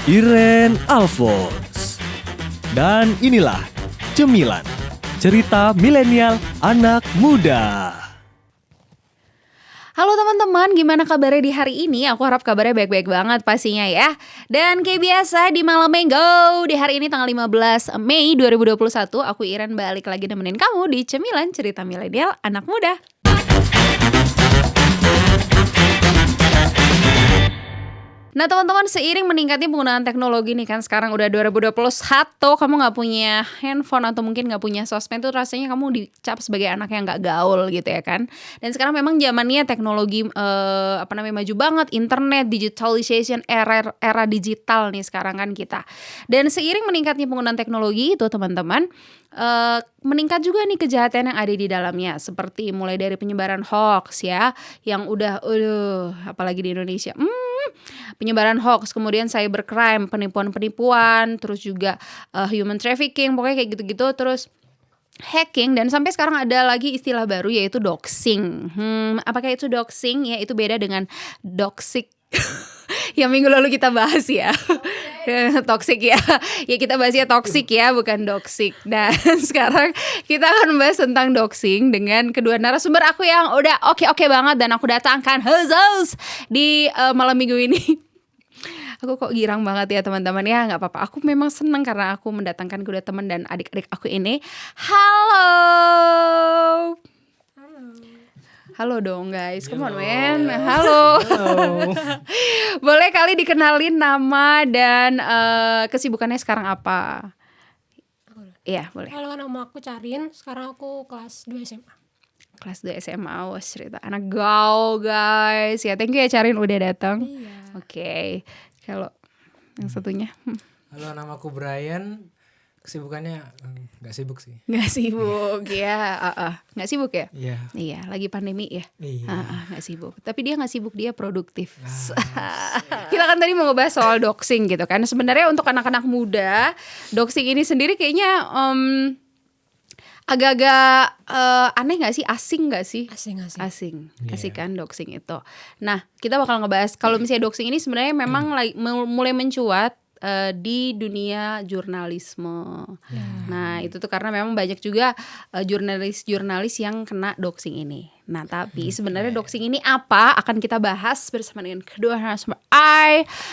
Iren Alphonse. Dan inilah Cemilan, cerita milenial anak muda. Halo teman-teman, gimana kabarnya di hari ini? Aku harap kabarnya baik-baik banget pastinya ya. Dan kayak biasa di Malam Minggu, di hari ini tanggal 15 Mei 2021, aku Iren balik lagi nemenin kamu di Cemilan Cerita Milenial Anak Muda. Nah teman-teman, seiring meningkatnya penggunaan teknologi nih kan, sekarang udah 2021, kamu gak punya handphone atau mungkin gak punya sosmed tuh rasanya kamu dicap sebagai anak yang gak gaul gitu ya kan. Dan sekarang memang zamannya teknologi maju banget, internet, digitalization, era digital nih sekarang kan kita. Dan seiring meningkatnya penggunaan teknologi itu teman-teman, meningkat juga nih kejahatan yang ada di dalamnya, seperti mulai dari penyebaran hoax ya, yang udah apalagi di Indonesia, penyebaran hoax, kemudian cybercrime, penipuan-penipuan, terus juga human trafficking, pokoknya kayak gitu-gitu, terus hacking, dan sampai sekarang ada lagi istilah baru yaitu doxing. Apakah itu doxing? Ya itu beda dengan doxic yang minggu lalu kita bahas ya. Toxic ya. Ya kita bahasnya toxic ya, bukan doxing. Dan sekarang kita akan membahas tentang doxing dengan kedua narasumber aku yang udah oke banget dan aku datangkan khusus di malam minggu ini. Aku kok girang banget ya teman-teman ya, nggak apa-apa. Aku memang senang karena aku mendatangkan kedua teman dan adik-adik aku ini. Halo. Halo dong guys, come on man. Halo. Boleh kali dikenalin nama dan kesibukannya sekarang apa? Iya boleh. Halo, nama aku Carin, sekarang aku kelas 2 SMA. Kelas 2 SMA, wah cerita anak gaul guys. Ya thank you ya Carin udah datang. Iya. Oke. Kalau yang satunya Halo, nama aku Brian. Kesibukannya nggak sibuk sih. nggak sibuk ya, nggak sibuk ya? Iya. Iya, lagi pandemi ya. Iya. Nggak sibuk. Tapi dia nggak sibuk, dia produktif. Kita kan tadi mau ngebahas soal doxing gitu kan. Sebenarnya untuk anak-anak muda, doxing ini sendiri kayaknya agak-agak aneh nggak sih? Asing nggak sih? Asing. Asing kan doxing itu. Nah, kita bakal ngebahas kalau misalnya doxing ini sebenarnya memang mulai mencuat di dunia jurnalisme. Nah itu tuh karena memang banyak juga jurnalis yang kena doxing ini. Nah tapi sebenarnya doxing ini apa akan kita bahas bersama dengan kedua narasumber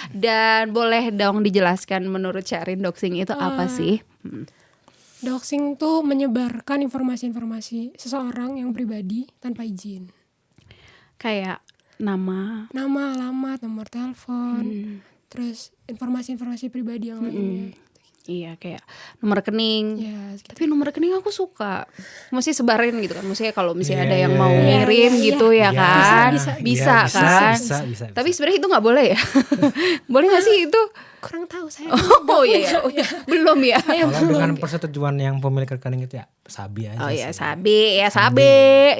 dan boleh dong dijelaskan menurut Carin doxing itu apa sih? Doxing tuh menyebarkan informasi-informasi seseorang yang pribadi tanpa izin. Kayak nama, Alamat, nomor telepon, terus informasi-informasi pribadi yang lainnya. iya kayak nomor rekening. Ya, Tapi nomor rekening aku suka, mesti sebarin gitu kan. Maksudnya kalau misalnya ada yang Iya, mau iya, ngirim iya. gitu ya Iya, kan, bisa. kan. Bisa. Tapi sebenarnya itu nggak boleh ya. Boleh nggak sih itu? kurang tahu saya. Oh iya, belum ya. Kalau dengan persetujuan yang pemilik rekening itu ya sabi aja. Oh iya, sih. sabi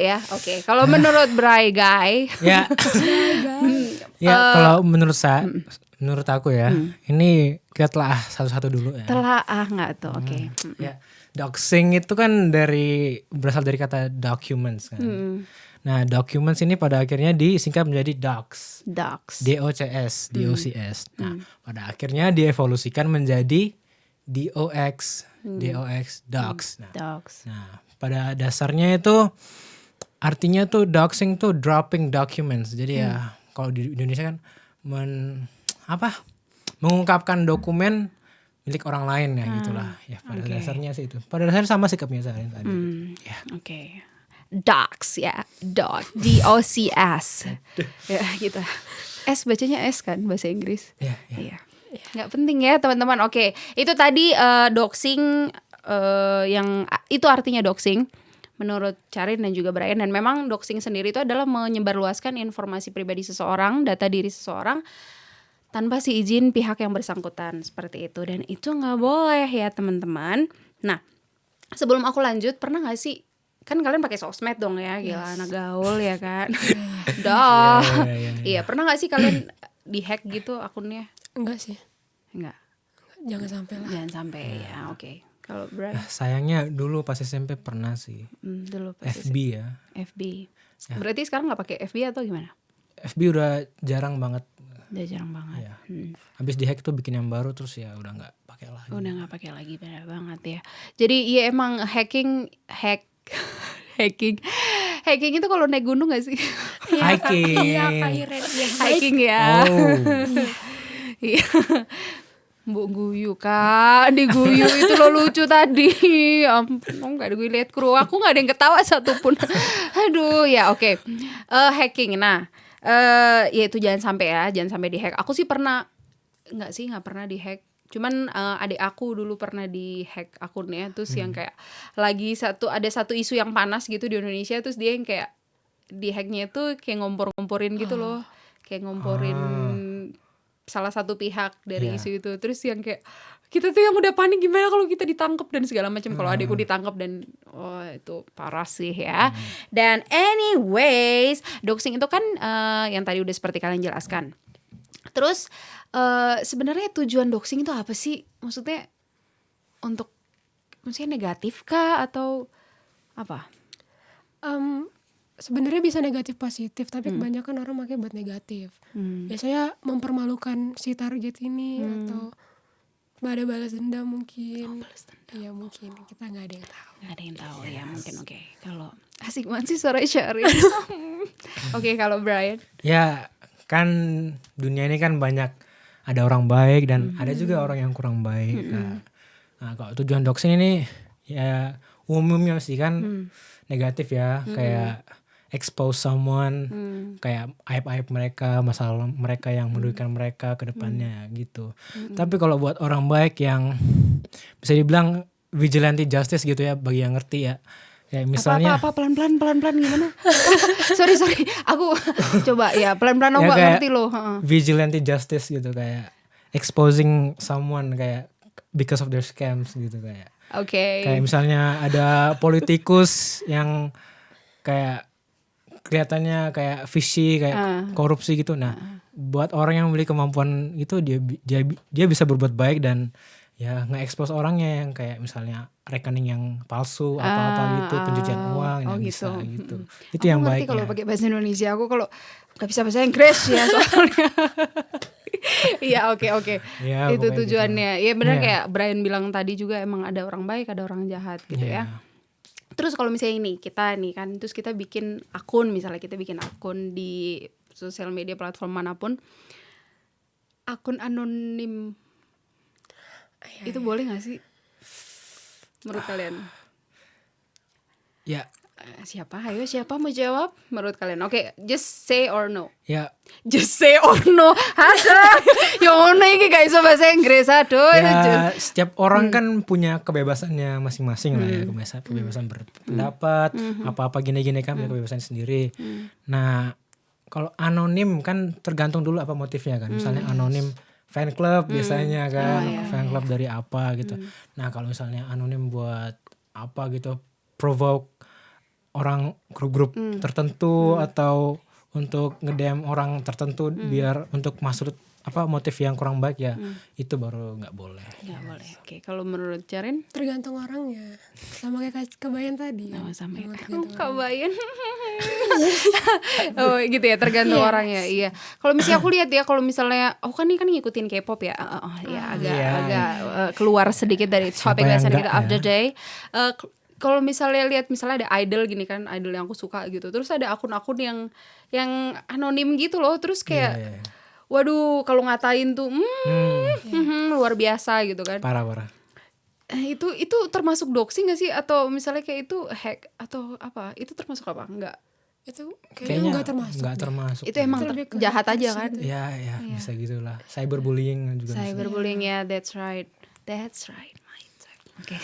ya. Oke, kalau menurut Bray Guy, Ya. Ya kalau menurut aku ya, ini kita telah satu-satu dulu ya. telaah nggak tuh? Oke. Ya, doxing itu kan berasal dari kata documents kan. Nah, documents ini pada akhirnya disingkat menjadi docs. Docs. DOCS. Nah, pada akhirnya dievolusikan menjadi DOX, docs. Docs. Nah, pada dasarnya itu artinya tuh doxing tuh dropping documents. Jadi ya kalau di Indonesia kan mengungkapkan dokumen milik orang lain ya gitulah. Ya pada dasarnya sih itu. Pada dasarnya sama sikapnya saya tadi. Ya. Oke. Docs ya, DOCS. Ya gitu. S bacanya S kan bahasa Inggris. Ya. Iya. Nggak penting ya teman-teman. Oke, itu tadi doxing yang itu artinya doxing menurut Carin dan juga Brian. Dan memang doxing sendiri itu adalah menyebarluaskan informasi pribadi seseorang, data diri seseorang tanpa si izin pihak yang bersangkutan seperti itu. Dan itu nggak boleh ya teman-teman. Nah, sebelum aku lanjut, pernah nggak sih? Kan kalian pakai sosmed dong ya, gila anak gaul ya kan. Iya, pernah nggak sih kalian dihack gitu akunnya? Enggak sih. Enggak. Jangan sampai lah. Jangan sampai ya, oke. Kalau Brian Sayangnya dulu pas SMP pernah sih. dulu pas FB ya. FB. Berarti sekarang nggak pakai FB atau gimana? FB udah jarang banget Udah jarang banget. Iya. Habis di hack tuh bikin yang baru terus ya udah nggak pakai lagi. Udah nggak pakai lagi, benar banget ya. Jadi ya emang hacking itu kalau naik gunung gak sih? Hiking. Iya Kak Iren. Iya, Hiking ya. Oh. Iya. Mbok guyu Kak, diguyu itu lo lucu tadi. Ampun, gak ada gue liat kru. Aku gak ada yang ketawa satupun. Aduh, ya oke. Hacking. Nah, ya itu jangan sampai di hack. Aku sih pernah, nggak pernah di hack. Cuman adik aku dulu pernah di hack akunnya. Terus yang kayak ada satu isu yang panas gitu di Indonesia. Terus dia yang kayak di hacknya itu kayak ngompor-ngomporin gitu loh. Kayak ngomporin salah satu pihak dari isu itu. Terus yang kayak kita tuh yang udah panik gimana kalau kita ditangkap dan segala macam. Kalau adikku ditangkap dan itu parah sih ya. Dan anyways, doxing itu kan yang tadi udah seperti kalian jelaskan. Terus sebenarnya tujuan doxing itu apa sih? Maksudnya maksudnya negatif kah atau apa? Sebenarnya bisa negatif positif, tapi kebanyakan orang pakai buat negatif. Biasanya mempermalukan si target ini atau ada balas dendam mungkin. Iya mungkin, kita nggak ada yang tahu. Nggak ada yang tahu ya mungkin. Oke. Kalau asik banget sih suara Syarif. Oke, kalau Brian? Ya kan dunia ini kan banyak, ada orang baik dan ada juga orang yang kurang baik. Nah kalau tujuan doxing ini ya umumnya sih kan negatif ya, kayak expose someone, kayak aib-aib mereka, masalah mereka yang merugikan mereka ke depannya gitu. Tapi kalau buat orang baik yang bisa dibilang vigilante justice gitu ya, bagi yang ngerti ya. Ya misalnya apa pelan-pelan gimana? sorry aku coba ya pelan-pelan aku ya, gak ngerti loh. Vigilante justice gitu, kayak exposing someone kayak because of their scams gitu kayak. Oke. Kayak misalnya ada politikus yang kayak kelihatannya kayak fishy, kayak korupsi gitu. Nah, buat orang yang memiliki kemampuan itu dia bisa berbuat baik dan ya nge-expose orangnya yang kayak misalnya rekening yang palsu apa-apa gitu, pencucian uang yang bisa gitu. Itu aku yang ngerti baiknya. kalau pakai bahasa Indonesia, aku kalau nggak bisa bahasa Inggris ya soalnya. Iya oke. Ya, itu pokoknya tujuannya. Ya benar Iya. kayak Brian bilang tadi juga, emang ada orang baik, ada orang jahat gitu ya. Terus kalau misalnya ini kita nih kan, terus kita bikin akun, misalnya kita bikin akun di sosial media platform manapun, akun anonim itu boleh nggak sih menurut kalian? Ya, Siapa mau jawab menurut kalian? Oke, just say or no. ya, Just say or no. Aduh, yang ono iki gak iso bahasa Inggris. Aduh. ya setiap orang kan punya kebebasannya masing-masing lah ya, kebebasan berpendapat, apa-apa gini-gini kan punya kebebasan sendiri. Nah, kalau anonim kan tergantung dulu apa motifnya kan. Misalnya anonim fan club biasanya kan, fan club dari apa gitu. Nah, kalau misalnya anonim buat apa gitu, provoke orang grup-grup tertentu atau untuk nge-DM orang tertentu biar untuk maksud apa motif yang kurang baik ya, itu baru nggak boleh. Nggak boleh. Oke, kalau menurut Carin? Tergantung orangnya. Sama kayak kebayan tadi. Sama ya. Tergantung orang. Kabayan. Oh gitu ya, tergantung orangnya. Iya. Kalau misalnya aku lihat ya, kalau misalnya aku kan ngikutin K-pop ya. Agak keluar sedikit dari topik yang bahasan enggak kita of the ya? day. Kalau misalnya lihat misalnya ada idol gini kan, idol yang aku suka gitu. Terus ada akun-akun yang anonim gitu loh. Terus kayak waduh, kalau ngatain tuh luar biasa gitu kan. Parah. Itu termasuk doxing gak sih? Atau misalnya kayak itu hack atau apa? Itu termasuk apa? Enggak. Itu kayaknya nggak termasuk. Nggak deh. termasuk. Itu emang Itu lebih ke jahat aja haters kan? gitu. Ya bisa gitulah. Cyberbullying juga bisa. Cyberbullying ya, that's right. Oke.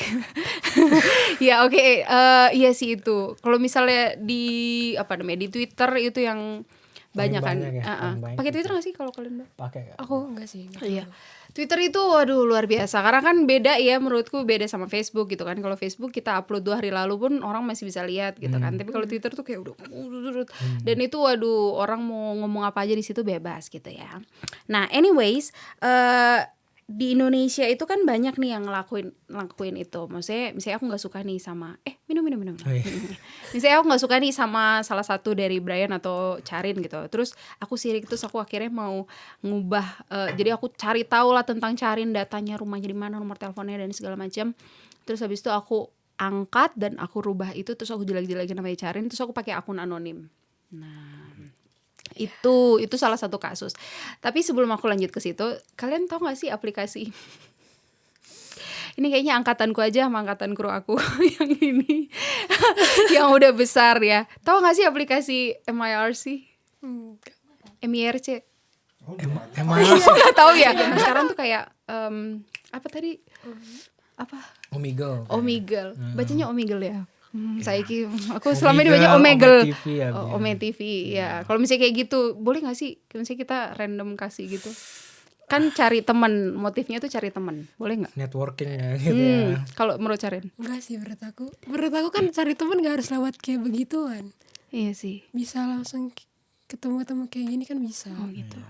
Ya oke. Iya sih itu. Kalau misalnya di Twitter itu yang banyak kan. banyak ya, paling banyak Pakai Twitter. Twitter nggak sih kalau kalian? Pakai. Aku enggak sih. enggak Iya. tahu. Twitter itu waduh luar biasa. Karena kan beda ya, menurutku beda sama Facebook gitu kan. Kalau Facebook kita upload 2 hari lalu pun orang masih bisa lihat gitu kan. Tapi kalau Twitter tuh kayak udah dan itu waduh, orang mau ngomong apa aja di situ bebas gitu ya. Nah, anyways, di Indonesia itu kan banyak nih yang ngelakuin itu. Maksudnya misalnya aku nggak suka nih sama minum bener. Oh, iya. Misalnya aku nggak suka nih sama salah satu dari Brian atau Charin gitu, terus aku sirik, terus aku akhirnya mau ngubah, jadi aku cari tahu lah tentang Charin, datanya, rumahnya di mana, nomor teleponnya dan segala macam. Terus habis itu aku angkat dan aku rubah itu, terus aku jelek-jelekin namanya Charin, terus aku pakai akun anonim. Nah, itu salah satu kasus. Tapi sebelum aku lanjut ke situ, kalian tahu nggak sih aplikasi? Ini kayaknya angkatanku aja sama angkatan kru aku yang ini yang udah besar ya. Tahu nggak sih aplikasi MIRC? MIRC? Emang Nggak tahu ya. Zaman sekarang tuh kayak apa tadi? Apa? Omegle. Omegle. Bacanya Omegle ya. Saiki aku selama ini baca Omegle. TV ya. Ome TV ya. Kalau misalnya kayak gitu, boleh nggak sih? Misalnya kita random kasih gitu. Kan cari teman, motifnya tuh cari teman, boleh nggak? Networking ya gitu ya. Kalau menurut Charin? Enggak sih menurut aku kan cari teman gak harus lewat kayak begituan, Iya sih. bisa langsung ketemu kayak gini kan bisa. Oh gitu.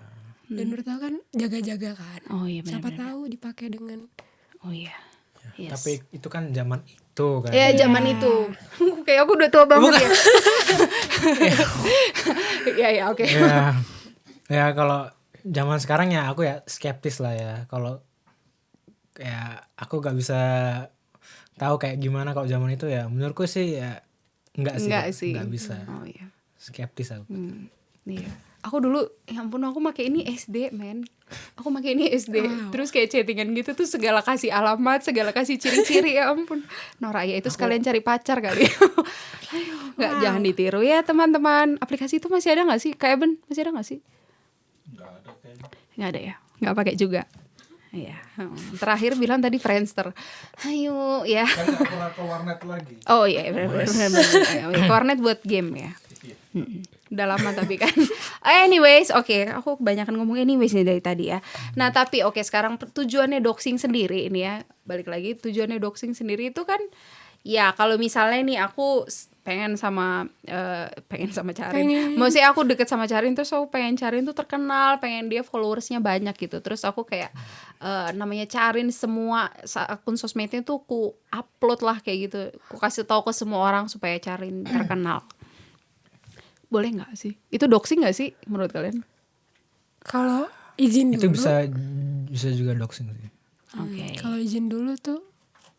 Dan menurut aku kan jaga-jaga kan, Oh iya siapa benar. tahu dipakai dengan Oh iya. Yes. Tapi itu kan zaman itu kan. Ya zaman itu. Kayak aku udah tua banget ya. Ya oke. Ya kalau zaman sekarang ya aku ya skeptis lah ya. Kalau kayak aku gak bisa tahu kayak gimana kalau zaman itu ya. Menurutku sih ya enggak sih. Enggak bisa. Oh iya. Skeptis aku. Iya. Aku dulu, ya ampun, aku pakai ini SD, men. Aku pakai ini SD. Terus kayak chattingan gitu tuh segala kasih alamat, segala kasih ciri-ciri, ya ampun. Nora ya itu sekalian cari pacar kali. Ayo, jangan ditiru ya teman-teman. Aplikasi itu masih ada nggak sih? Kak Eben masih ada nggak sih? Nggak ada ya. Nggak pakai juga. Iya. Terakhir bilang tadi Friendster. Ayo ya. Kan nggak pernah ke warnet lagi. Oh iya, benar. Ke warnet buat game ya. Udah lama tapi kan. Anyways, oke, aku kebanyakan ngomong anyways nih dari tadi ya. Nah, tapi oke, sekarang tujuannya doxing sendiri ini ya. Balik lagi, tujuannya doxing sendiri itu kan ya kalau misalnya nih aku pengen sama Charin. Maksudnya aku deket sama Charin, terus aku pengen Charin tuh terkenal, pengen dia followersnya banyak gitu. Terus aku kayak namanya Charin, semua akun sosmednya tuh ku upload lah kayak gitu. Ku kasih tahu ke semua orang supaya Charin terkenal. Boleh nggak sih? Itu doxing nggak sih menurut kalian? kalau izin Itu dulu. bisa juga doxing sih. Oke. Kalau izin dulu tuh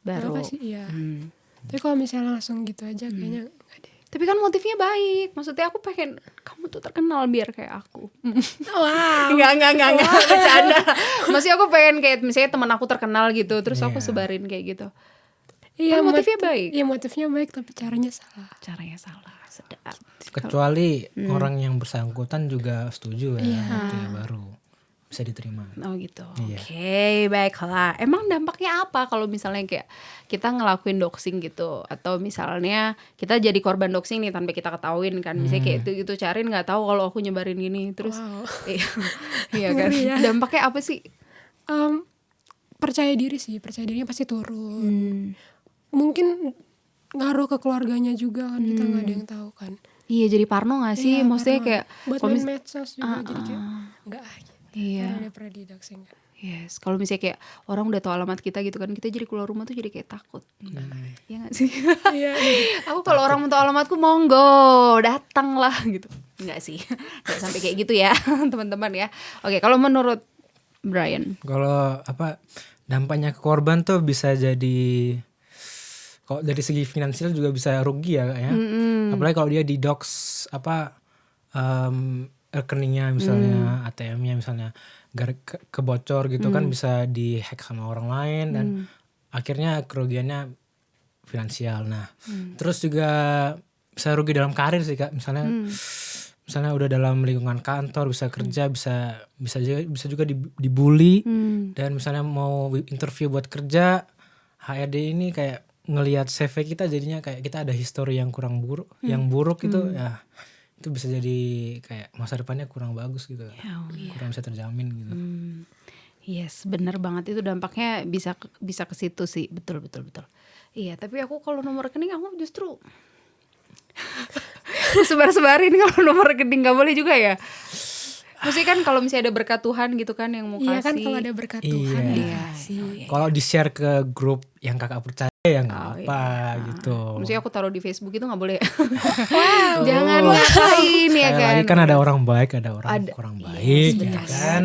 Baru. apa sih? Iya. Tapi kalau misalnya langsung gitu aja kayaknya enggak deh. Tapi kan motifnya baik. Maksudnya aku pengen kamu tuh terkenal biar kayak aku. Wow. Enggak. Bercanda. Maksudnya aku pengen kayak misalnya teman aku terkenal gitu, terus aku sebarin kayak gitu. Iya, Kan motifnya baik. Iya, motifnya baik tapi caranya salah. Caranya salah. Sedap. Kecuali orang yang bersangkutan juga setuju ya. Itu ya baru bisa diterima. Oh gitu. Iya. Oke, baiklah. Emang dampaknya apa kalau misalnya kayak kita ngelakuin doxing gitu, atau misalnya kita jadi korban doxing nih tanpa kita ketahuin kan? Misalnya kayak itu Charin nggak tahu kalau aku nyebarin gini, terus iya kan? Ngeri ya. Dampaknya apa sih? Percaya dirinya pasti turun. Mungkin ngaruh ke keluarganya juga kan, kita nggak ada yang tahu kan. Iya, jadi parno nggak sih? Iya, Maksudnya parno. kayak buat kalau main medsos juga jadi kayak enggak gitu. Iya. Karena dia pernah didoxing kan. Yes, kalau misalnya kayak orang udah tahu alamat kita gitu kan, kita jadi keluar rumah tuh jadi kayak takut. Iya nggak sih? Iya. Aku kalau orang mau tahu alamatku monggo datang lah gitu. Enggak sih, nggak sampai kayak gitu ya teman-teman ya. Oke, kalau menurut Brian, Kalau dampaknya ke korban tuh bisa jadi, kalau dari segi finansial juga bisa rugi ya Kak, ya. Apalagi kalau dia di-dox rekeningnya misalnya, ATM-nya misalnya kebocor gitu kan, bisa di-hack sama orang lain dan akhirnya kerugiannya finansial. Nah, terus juga bisa rugi dalam karir sih Kak. Misalnya udah dalam lingkungan kantor, bisa kerja, bisa juga dibully, dan misalnya mau interview buat kerja, HRD ini kayak ngelihat CV kita jadinya kayak kita ada histori yang kurang buruk, yang buruk itu ya, itu bisa jadi kayak masa depannya kurang bagus gitu, kurang bisa terjamin gitu. yes, bener banget, itu dampaknya bisa ke situ sih, betul. Iya, tapi aku kalau nomor rekening aku justru sebar-sebarin kalau nomor rekening, nggak boleh juga ya. Maksudnya kan kalau misalnya ada berkat Tuhan gitu kan yang mau kasih. Iya kan, kalau ada berkat Tuhan Iya. dikasih. Kalau di-share ke grup yang kakak percaya ya nggak apa gitu. Maksudnya aku taruh di Facebook itu nggak boleh. Jangan ngapain ya Sekali kan. lagi kan ada orang baik, ada orang kurang baik, ya benar, kan.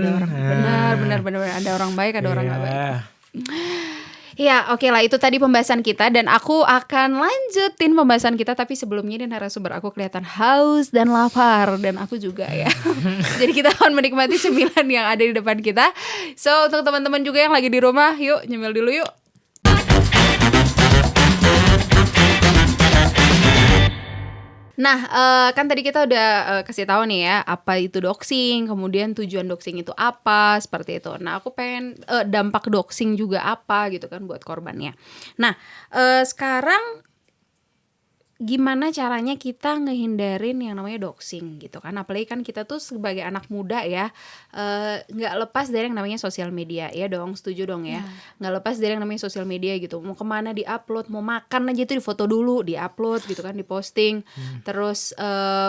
benar ada orang baik, ada orang nggak baik. Iya. Ya oke lah, itu tadi pembahasan kita. Dan aku akan lanjutin pembahasan kita. Tapi sebelumnya ini narasumber aku kelihatan haus dan lapar. Dan aku juga ya. Jadi kita akan menikmati cemilan yang ada di depan kita. So untuk teman-teman juga yang lagi di rumah, yuk nyemil dulu yuk. Nah, kan tadi kita udah kasih tahu nih ya apa itu doxing, kemudian tujuan doxing itu apa, seperti itu. Nah, aku pengen dampak doxing juga apa gitu kan buat korbannya. Nah, sekarang gimana caranya kita ngehindarin yang namanya doxing gitu kan. Apalagi kan kita tuh sebagai anak muda ya, nggak lepas dari yang namanya sosial media ya dong, setuju dong ya. Nggak lepas dari yang namanya sosial media gitu. Mau kemana diupload, mau makan aja itu difoto dulu, diupload gitu kan, diposting. Terus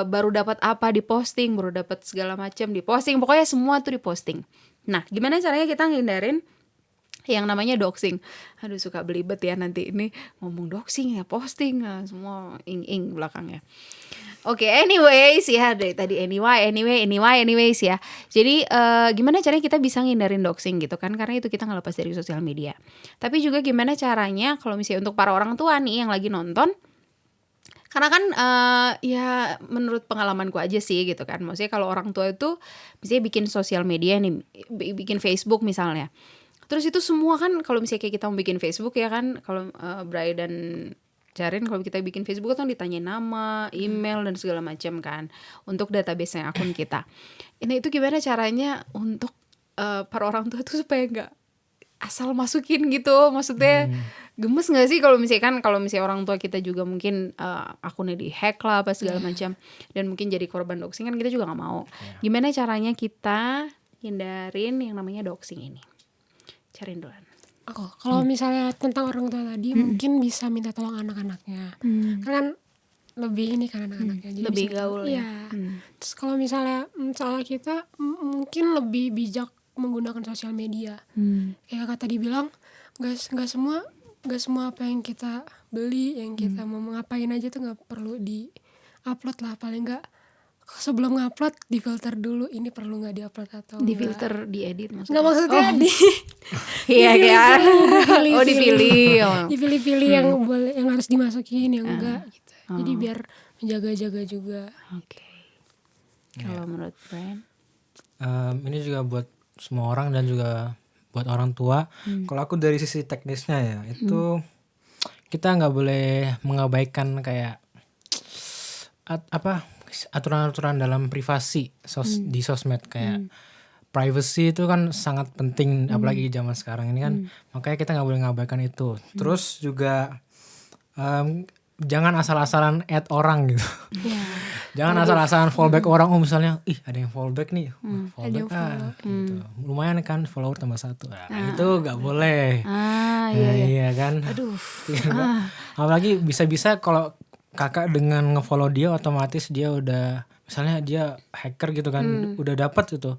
baru dapat apa diposting, baru dapat segala macam diposting. Pokoknya semua tuh diposting. Nah, gimana caranya kita ngehindarin yang namanya doxing? Aduh suka belibet ya nanti ini ngomong doxing ya, posting ya, semua ing belakangnya. Oke, anyways ya dari tadi anyways ya. Jadi gimana caranya kita bisa ngindarin doxing gitu kan, karena itu kita nggak lepas dari sosial media. Tapi juga gimana caranya kalau misalnya untuk para orang tua nih yang lagi nonton, karena kan ya menurut pengalamanku aja sih gitu kan. Maksudnya kalau orang tua itu misalnya bikin sosial media nih, bikin Facebook misalnya. Terus itu semua kan kalau misalnya kayak kita mau bikin Facebook ya kan, kalau Bray dan Jarin kalau kita bikin Facebook kan ditanya nama, email dan segala macam kan untuk database akun kita. Nah itu gimana caranya untuk para orang tua tuh supaya nggak asal masukin gitu, maksudnya gemes nggak sih kalau misalnya orang tua kita juga mungkin akunnya dihack lah apa segala macam dan mungkin jadi korban doxing kan kita juga nggak mau. Gimana caranya kita hindarin yang namanya doxing ini? Carin duluan. Kalau misalnya tentang orang tua tadi mungkin bisa minta tolong anak-anaknya. Karena kan lebih ini kan anak-anaknya. Jadi lebih bisa, gaul ya. Terus kalau misalnya soal kita mungkin lebih bijak menggunakan sosial media. Kayak kata dibilang nggak semua apa yang kita beli, yang kita mau ngapain aja tuh nggak perlu di upload lah, paling nggak sebelum ngupload difilter dulu ini perlu nggak diupload atau difilter, diedit maksudnya. nggak maksudnya iya kan. Oh dipilih. Dipilih-pilih yang boleh, yang harus dimasukin, yang enggak gitu. Jadi biar menjaga-jaga juga. Oke. Kalau menurut Brian? Ini juga buat semua orang dan juga buat orang tua. Kalau aku dari sisi teknisnya ya, itu kita nggak boleh mengabaikan kayak aturan-aturan dalam privasi di sosmed, kayak privacy itu kan sangat penting apalagi zaman sekarang ini kan. Makanya kita nggak boleh mengabaikan itu. Terus juga jangan asal-asalan add orang gitu. Jangan asal-asalan fallback orang. Oh misalnya ada yang fallback nih, fallback gitu. Lumayan kan follower tambah 1. Nah, itu nggak boleh. Iya kan. Aduh. Apalagi bisa-bisa kalau kakak dengan ngefollow dia otomatis dia udah, misalnya dia hacker gitu kan, udah dapat gitu.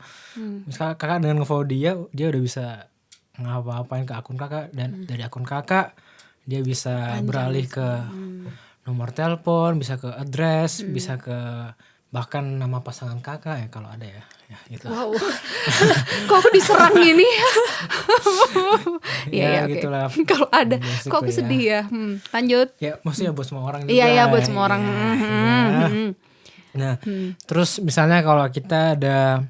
Misalnya kakak dengan ngefollow dia udah bisa ngapa-ngapain ke akun kakak, dan dari akun kakak dia bisa beralih ke nomor telepon, bisa ke address, bisa ke bahkan nama pasangan kakak ya kalau ada ya itu. Wow. Kok aku diserang gini? Ya gitulah. Kalau ada, kok aku sedih ya. Lanjut. Ya maksudnya buat semua orang juga. Iya buat semua orang. Nah, terus misalnya kalau kita ada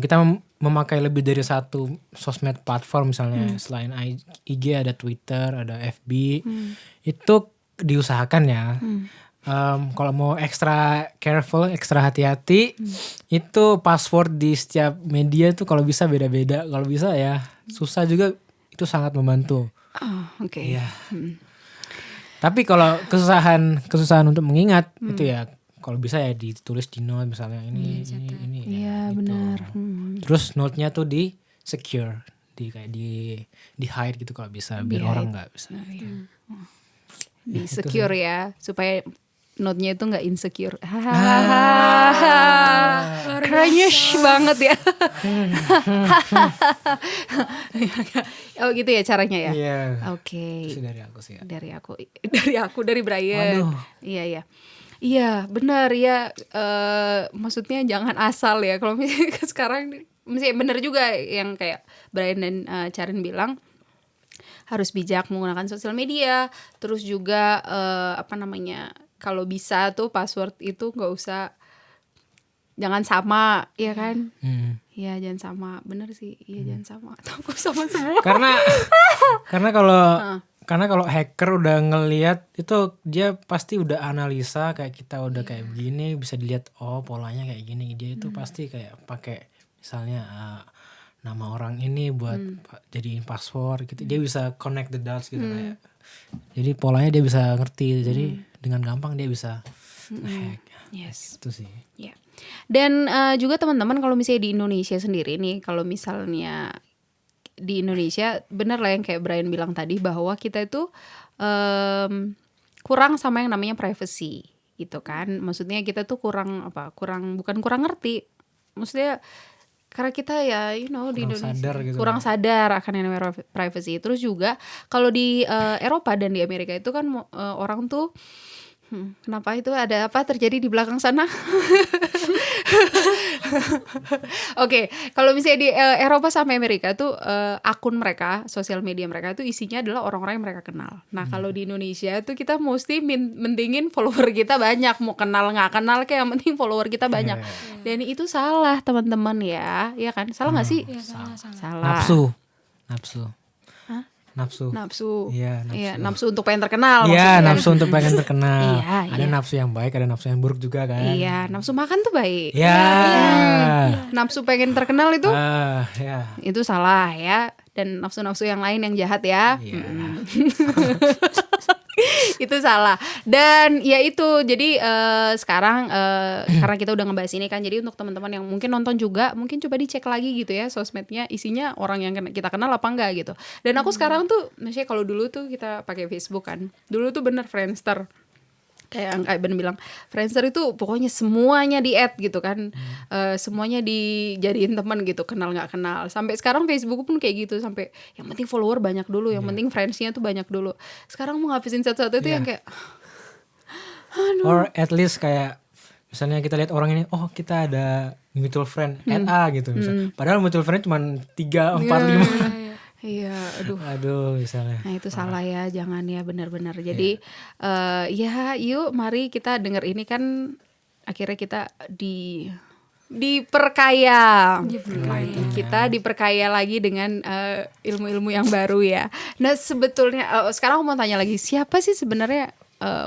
kita memakai lebih dari satu sosmed platform misalnya, selain IG ada Twitter, ada FB, itu diusahakan ya. Kalau mau extra careful, extra hati-hati, itu password di setiap media tuh kalau bisa beda-beda. Kalau bisa ya, susah juga itu sangat membantu. Oke. Iya. Tapi kalau kesusahan untuk mengingat itu ya, kalau bisa ya ditulis di note misalnya ini. Iya gitu. benar. Terus note-nya tuh di secure, di hide gitu kalau bisa, biar orang nggak bisa. Di secure ya, supaya note-nya itu nggak insecure. Cringe banget ya. Oh gitu ya caranya ya. Iya. Oke. Itu dari aku sih ya. Dari Brian. Waduh. Iya. Iya, benar ya. Maksudnya jangan asal ya. Kalau misalnya sekarang, misalnya benar juga yang kayak Brian dan Charin bilang, harus bijak menggunakan sosial media. Terus juga kalau bisa tuh password itu nggak usah, jangan sama, ya kan? Iya, jangan sama. Bener sih, iya jangan sama. Atau sama semua. Karena kalau hacker udah ngelihat itu, dia pasti udah analisa kayak kita udah kayak begini, bisa dilihat polanya kayak gini. Dia itu pasti kayak pakai misalnya nama orang ini buat jadiin password gitu. Dia bisa connect the dots gitu kayak. Jadi polanya dia bisa ngerti. Jadi dengan gampang dia bisa hack. Yes. Itu sih. Ya. Dan juga teman-teman kalau misalnya di Indonesia sendiri nih, kalau misalnya di Indonesia bener lah yang kayak Brian bilang tadi, bahwa kita itu kurang sama yang namanya privacy gitu kan. Maksudnya kita tuh bukan kurang ngerti, maksudnya karena kita ya di Indonesia sadar gitu kurang sadar akan yang namanya privacy. Terus juga kalau di Eropa dan di Amerika itu kan orang tuh kenapa itu ada apa terjadi di belakang sana? Oke, kalau misalnya di Eropa sama Amerika tuh akun mereka, sosial media mereka tuh isinya adalah orang-orang yang mereka kenal. Nah kalau di Indonesia tuh kita mesti mentingin follower kita banyak, mau kenal nggak kenal kayak yang penting follower kita banyak. Dan itu salah teman-teman ya kan? Salah nggak sih? Ya, salah. Salah. Nafsu. Nafsu. Iya, nafsu untuk pengen terkenal. Iya, maksudnya. nafsu untuk pengen terkenal. Iya, Ada nafsu yang baik, ada nafsu yang buruk juga kan. Iya, nafsu makan tuh baik. Iya. Nafsu pengen terkenal itu Ya. itu salah ya. Dan nafsu-nafsu yang lain yang jahat ya. Iya. Itu salah. Dan ya itu, jadi sekarang karena kita udah ngebahas ini kan, jadi untuk teman-teman yang mungkin nonton juga, mungkin coba dicek lagi gitu ya sosmednya, isinya orang yang kita kenal apa enggak gitu. Dan aku sekarang tuh, maksudnya kalau dulu tuh kita pakai Facebook kan, dulu tuh bener Friendster. Kayak Ben bilang, Friendster itu pokoknya semuanya di-add gitu kan, semuanya dijadiin teman gitu, kenal nggak kenal. Sampai sekarang Facebook pun kayak gitu, sampai yang penting follower banyak dulu, yang penting friends-nya tuh banyak dulu. Sekarang mau ngabisin satu-satu itu yang kayak, Or at least kayak misalnya kita lihat orang ini, oh kita ada mutual friend, add A gitu misalnya. Padahal mutual friend cuma 3, 4, 5. iya, Aduh misalnya. Nah itu salah ya, jangan ya, benar-benar. Jadi ya yuk mari kita dengar ini kan, akhirnya kita diperkaya. Kita diperkaya lagi dengan ilmu-ilmu yang baru ya. Nah sebetulnya sekarang aku mau tanya lagi, siapa sih sebenarnya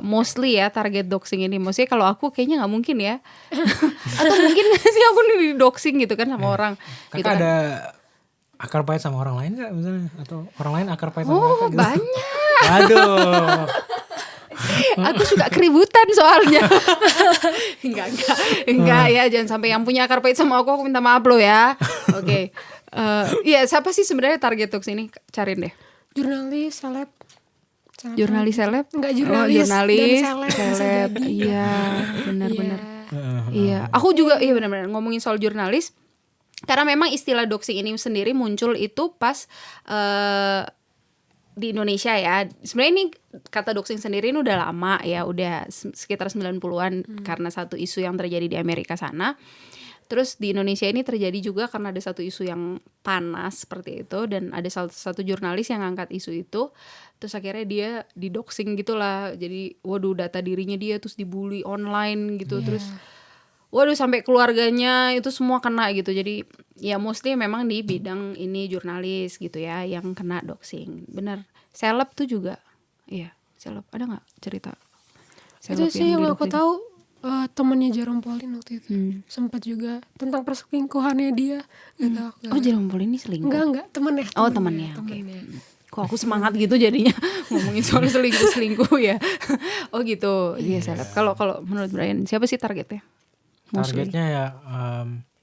mostly ya target doxing ini? Maksudnya kalau aku kayaknya nggak mungkin ya. Atau mungkin nggak sih aku di doxing gitu kan sama orang? Kakak Gitu kan. ada akar pahit sama orang lain nggak misalnya? Atau orang lain akar pahit sama kakak gitu? Banyak. Aduh. Aku suka keributan soalnya. Enggak ya, jangan sampai yang punya akar pahit sama aku minta maaf lo ya. Oke. Iya, siapa sih sebenarnya target dox ini? Cariin deh. Jurnalis, seleb. Jurnalis seleb? Enggak, jurnalis dan seleb. Iya, benar-benar. Iya, aku juga benar-benar ngomongin soal jurnalis. Karena memang istilah doxing ini sendiri muncul itu pas di Indonesia ya. Sebenarnya ini kata doxing sendiri ini udah lama ya, udah sekitar 90-an karena satu isu yang terjadi di Amerika sana. Terus di Indonesia ini terjadi juga karena ada satu isu yang panas seperti itu, dan ada satu jurnalis yang ngangkat isu itu. Terus akhirnya dia di-doxing gitulah. Jadi waduh, data dirinya dia terus dibully online gitu. Terus waduh, sampai keluarganya itu semua kena gitu. Jadi ya mostly memang di bidang ini jurnalis gitu ya yang kena doxing. Bener. Seleb tuh juga. Iya, seleb. Ada gak cerita Itu seleb sih yang aku di-doxing? tahu, temannya Jerome Pauline waktu itu. Sempat juga tentang perselingkuhannya dia. Gak tahu aku. Oh, Jerome Pauline ini selingkuh? Enggak, temennya. Oh, temannya. Oke. Kok aku semangat gitu jadinya ngomongin soal selingkuh ya. Oh gitu. Dia seleb. Kalau menurut Brian, siapa sih targetnya? Targetnya ya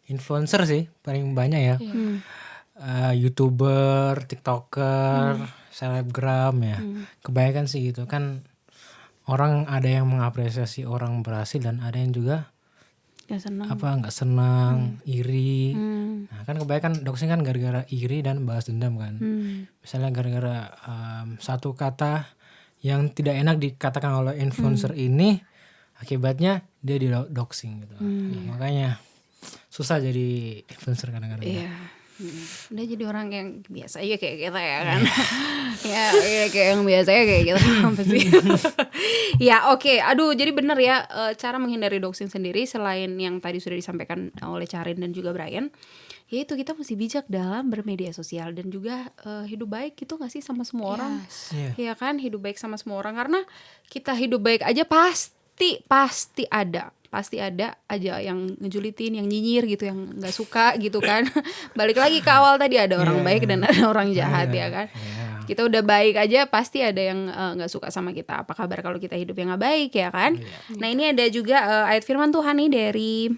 influencer sih paling banyak ya. YouTuber, TikToker, selebgram ya. Kebanyakan sih gitu kan. Orang ada yang mengapresiasi orang berhasil dan ada yang juga nggak senang, iri. Nah kan kebanyakan doxing kan gara-gara iri dan balas dendam kan. Misalnya gara-gara satu kata yang tidak enak dikatakan oleh influencer ini, akibatnya dia di doxing gitu. Nah, makanya susah jadi influencer kadang-kadang. Iya. Udah jadi orang yang biasa aja kayak kita ya kan. Ya kayak yang biasa aja kayak kita apa sih. Ya oke. Aduh jadi bener ya, cara menghindari doxing sendiri selain yang tadi sudah disampaikan oleh Charin dan juga Brian, yaitu kita mesti bijak dalam bermedia sosial dan juga hidup baik gitu gak sih sama semua orang. Ya kan, hidup baik sama semua orang, karena kita hidup baik aja pasti ada aja yang ngejulitin, yang nyinyir gitu, yang nggak suka gitu kan. Balik lagi ke awal tadi, ada orang baik dan ada orang jahat ya kan. Kita udah baik aja pasti ada yang nggak suka sama kita. Apa kabar kalau kita hidup yang nggak baik ya kan. Nah ini ada juga ayat firman Tuhan nih dari,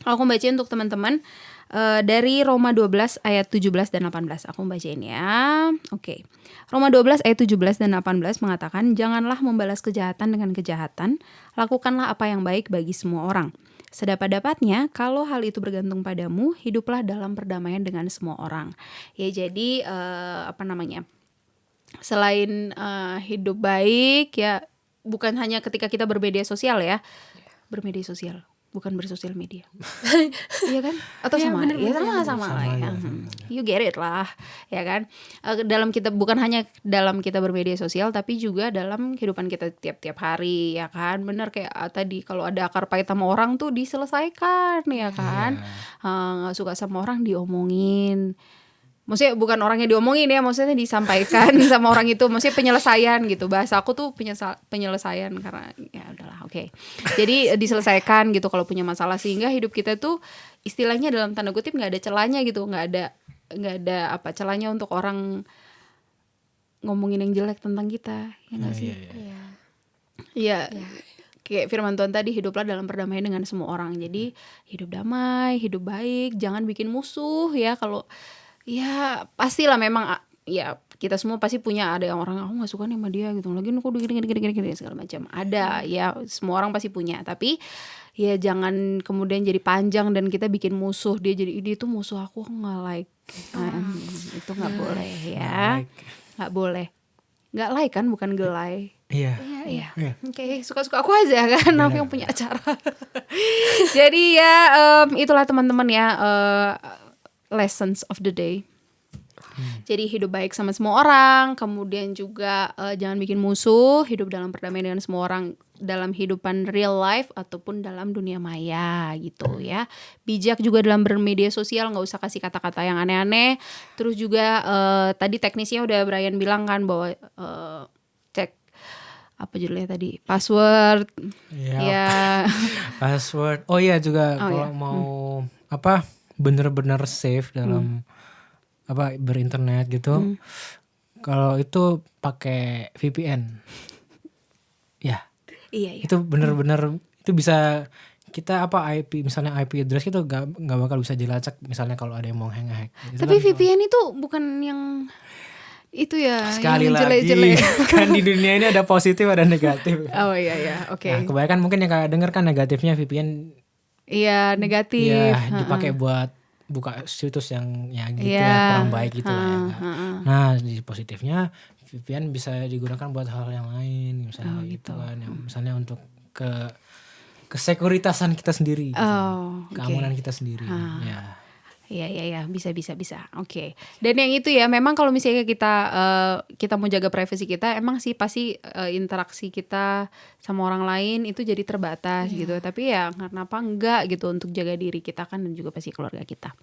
aku bacain untuk teman-teman. Dari Roma 12 ayat 17 dan 18. Aku bacain ya. Oke. Roma 12 ayat 17 dan 18 mengatakan, janganlah membalas kejahatan dengan kejahatan, lakukanlah apa yang baik bagi semua orang. Sedapat-dapatnya, kalau hal itu bergantung padamu, hiduplah dalam perdamaian dengan semua orang. Ya jadi selain hidup baik ya, bukan hanya ketika kita bermedia sosial ya. Bermedia sosial, bukan bersosial media. Iya kan? Atau sama? Ya sama lah ya. You get it lah, ya kan? Dalam kita, bukan hanya dalam kita bermedia sosial, tapi juga dalam kehidupan kita tiap-tiap hari, ya kan? Bener kayak tadi, kalau ada akar pahit sama orang tuh diselesaikan, ya kan? Nggak suka sama orang diomongin. Maksudnya bukan orangnya diomongin ya, maksudnya disampaikan sama orang itu, maksudnya penyelesaian gitu. Bahasa aku tuh penyelesaian, karena ya udahlah, oke. Jadi diselesaikan gitu kalau punya masalah, sehingga hidup kita tuh istilahnya dalam tanda kutip nggak ada celahnya gitu, nggak ada celahnya untuk orang ngomongin yang jelek tentang kita, ya nggak sih? Iya. Kayak firman Tuhan tadi, hiduplah dalam perdamaian dengan semua orang. Jadi hidup damai, hidup baik, jangan bikin musuh ya. Kalau ya pastilah memang ya kita semua pasti punya, ada yang orang aku nggak suka nih sama dia gitu, lagi aku gini segala macam, ada ya, semua orang pasti punya. Tapi ya jangan kemudian jadi panjang dan kita bikin musuh dia, jadi dia tuh musuh aku nggak like. Itu nggak boleh ya, nggak boleh. Nggak like kan, bukan gelai. Iya. Oke, suka-suka aku aja kan, aku yang punya acara. Jadi ya itulah teman-teman ya, lessons of the day. Jadi hidup baik sama semua orang, kemudian juga jangan bikin musuh, hidup dalam perdamaian dengan semua orang dalam kehidupan real life ataupun dalam dunia maya gitu ya. Bijak juga dalam bermedia sosial, nggak usah kasih kata-kata yang aneh-aneh. Terus juga tadi teknisnya udah Brian bilang kan bahwa cek apa judulnya tadi, password. Ya. Password. Oh iya juga kalau mau bener-bener safe dalam berinternet gitu. Kalau itu pakai VPN. Ya. Iya. Itu bener-bener itu bisa kita IP, misalnya IP address itu nggak bakal bisa dilacak misalnya kalau ada yang mau hack. Tapi kan, VPN itu bukan yang itu ya, sekali yang lagi jelek-jelek. Kan di dunia ini ada positif ada negatif. Oh iya, oke. Nah, kebanyakan mungkin yang denger kan negatifnya VPN. Iya, negatif. Iya, dipakai buat buka situs yang ya gitu ya, kurang baik gitu lah ya. Nah, di positifnya VPN bisa digunakan buat hal yang lain, misalnya gitu kan, yang misalnya untuk kesekuritasan kita sendiri, gitu. Keamanan kita sendiri. Ya. Iya, bisa. Oke. Dan yang itu ya, memang kalau misalnya kita mau jaga privasi kita, emang sih pasti interaksi kita sama orang lain itu jadi terbatas gitu. Tapi ya kenapa enggak gitu, untuk jaga diri kita kan, dan juga pasti keluarga kita.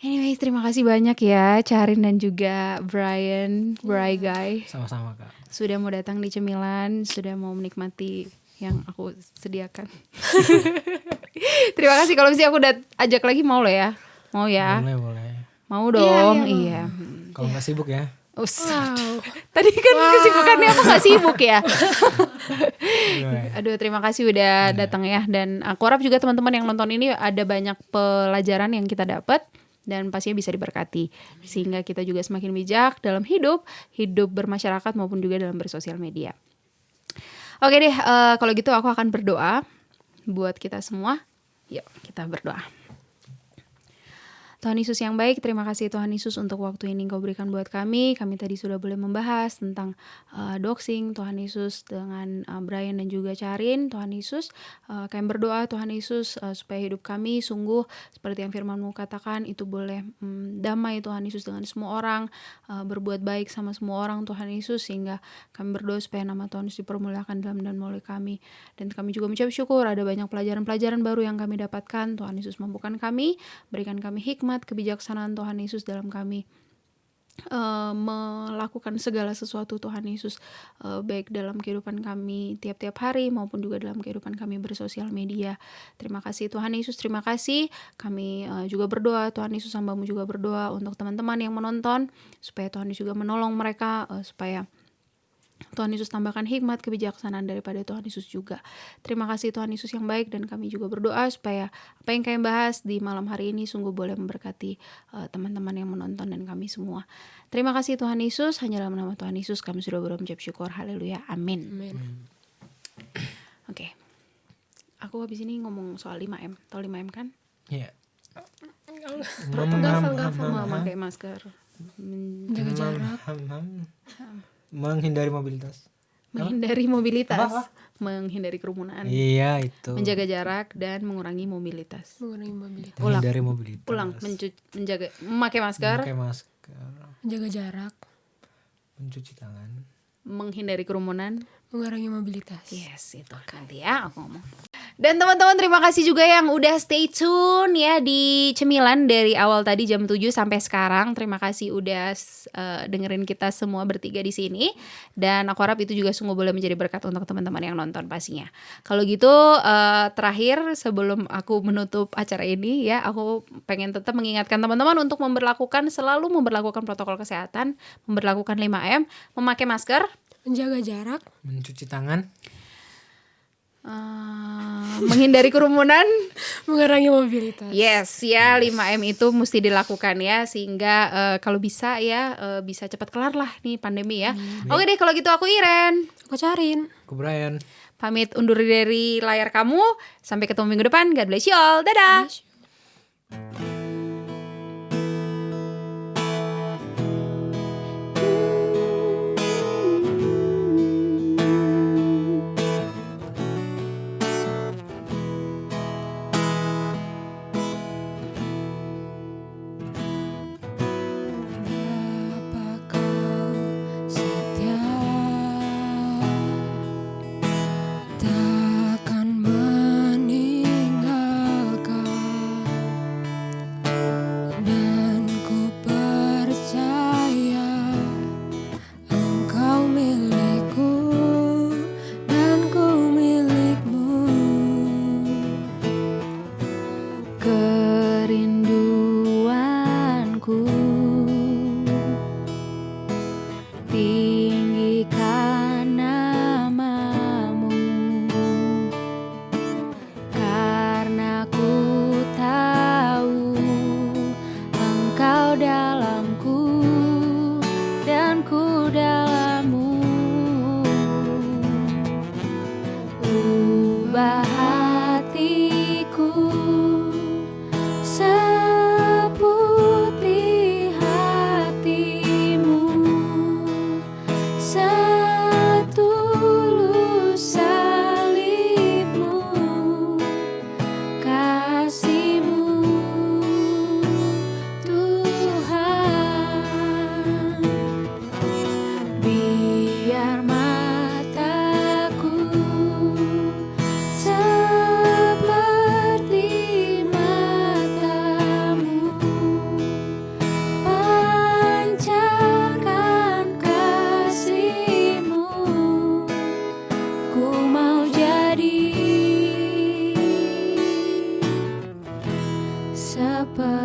Anyways, terima kasih banyak ya Charin dan juga Brian, Bry Guy. Sama-sama Kak. Sudah mau datang di Cemilan, sudah mau menikmati yang aku sediakan. Terima kasih. Kalau misalnya aku udah ajak lagi, mau lo ya? Mau ya? Boleh. Mau dong, iya. Kalau nggak sibuk ya? Wow. Tadi kan kesibukannya apa nggak sibuk ya? Aduh, terima kasih udah datang ya. Dan aku harap juga teman-teman yang nonton ini ada banyak pelajaran yang kita dapat, dan pastinya bisa diberkati, sehingga kita juga semakin bijak dalam hidup bermasyarakat maupun juga dalam bersosial media. Oke deh, kalau gitu aku akan berdoa buat kita semua. Yuk kita berdoa. Tuhan Yesus yang baik, terima kasih Tuhan Yesus untuk waktu ini Engkau berikan buat kami. Kami tadi sudah boleh membahas tentang doxing Tuhan Yesus dengan Brian dan juga Charin. Tuhan Yesus, kami berdoa Tuhan Yesus supaya hidup kami sungguh seperti yang firman-Mu katakan itu boleh damai Tuhan Yesus dengan semua orang, berbuat baik sama semua orang Tuhan Yesus, sehingga kami berdoa supaya nama Tuhan Yesus dipermuliakan dalam dan melalui kami. Dan kami juga mengucap syukur ada banyak pelajaran-pelajaran baru yang kami dapatkan. Tuhan Yesus mampukan kami, berikan kami hikmat, kebijaksanaan Tuhan Yesus dalam kami melakukan segala sesuatu Tuhan Yesus, baik dalam kehidupan kami tiap-tiap hari maupun juga dalam kehidupan kami bersosial media. Terima kasih Tuhan Yesus, terima kasih. Kami juga berdoa Tuhan Yesus, hamba-Mu juga berdoa untuk teman-teman yang menonton supaya Tuhan Yesus juga menolong mereka, supaya Tuhan Yesus tambahkan hikmat, kebijaksanaan daripada Tuhan Yesus juga. Terima kasih Tuhan Yesus yang baik, dan kami juga berdoa supaya apa yang kami bahas di malam hari ini sungguh boleh memberkati teman-teman yang menonton dan kami semua. Terima kasih Tuhan Yesus, hanya dalam nama Tuhan Yesus kami sudah berucap syukur. Haleluya, amin. Oke. Aku habis ini ngomong soal 5M. Tahu 5M kan? Iya. Memakai masker, Jaga jarak. Menghindari mobilitas. menghindari mobilitas, Apa? menghindari kerumunan, Iya itu. menjaga jarak dan mengurangi mobilitas. Mengurangi mobilitas. Menghindari mobilitas. Ulang, memakai masker, Memakai masker. Menjaga jarak. Mencuci tangan. menghindari kerumunan. Mengurangi mobilitas. Yes, itu nanti ya aku ngomong. Dan teman-teman terima kasih juga yang udah stay tune ya di Cemilan dari awal tadi jam 7 sampai sekarang. Terima kasih udah dengerin kita semua bertiga di sini. Dan aku harap itu juga sungguh boleh menjadi berkat untuk teman-teman yang nonton pastinya. Kalau gitu terakhir sebelum aku menutup acara ini ya, aku pengen tetap mengingatkan teman-teman untuk selalu memberlakukan protokol kesehatan, memberlakukan 5M, memakai masker, Menjaga jarak. Mencuci tangan. menghindari kerumunan. Mengurangi mobilitas. Yes ya, 5M itu mesti dilakukan ya, sehingga kalau bisa ya bisa cepat kelar lah nih pandemi ya. Oke deh kalau gitu, aku Iren, Aku Charin. Ke Brian. pamit undur dari layar kamu. Sampai ketemu minggu depan. God bless you all. Dadah. Takkan meninggalkan, dan ku percaya Engkau milikku dan ku milikmu. Kerinduanku tinggikan namamu, karena ku tahu Engkau dalamku dan ku dalammu. Ubah hatiku seputih hatimu, setulus salibmu, kasihmu Tuhan. Biar mataku seperti matamu, pancarkan kasihmu. Ku mau jadi sepertimu.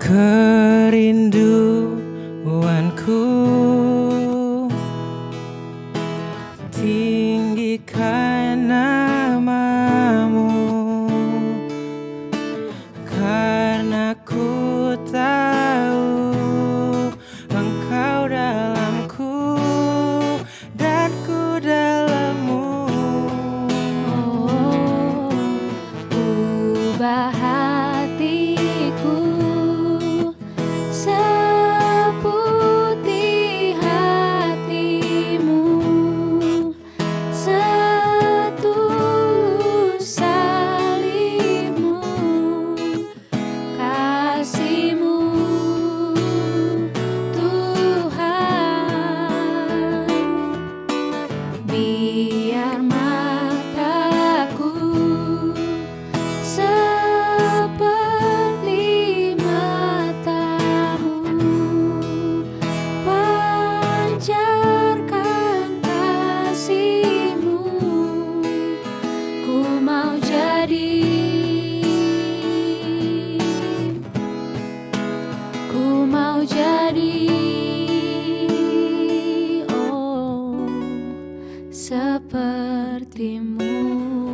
Kerinduanku tinggikan namamu, karena ku tahu Engkau dalamku sepertimu.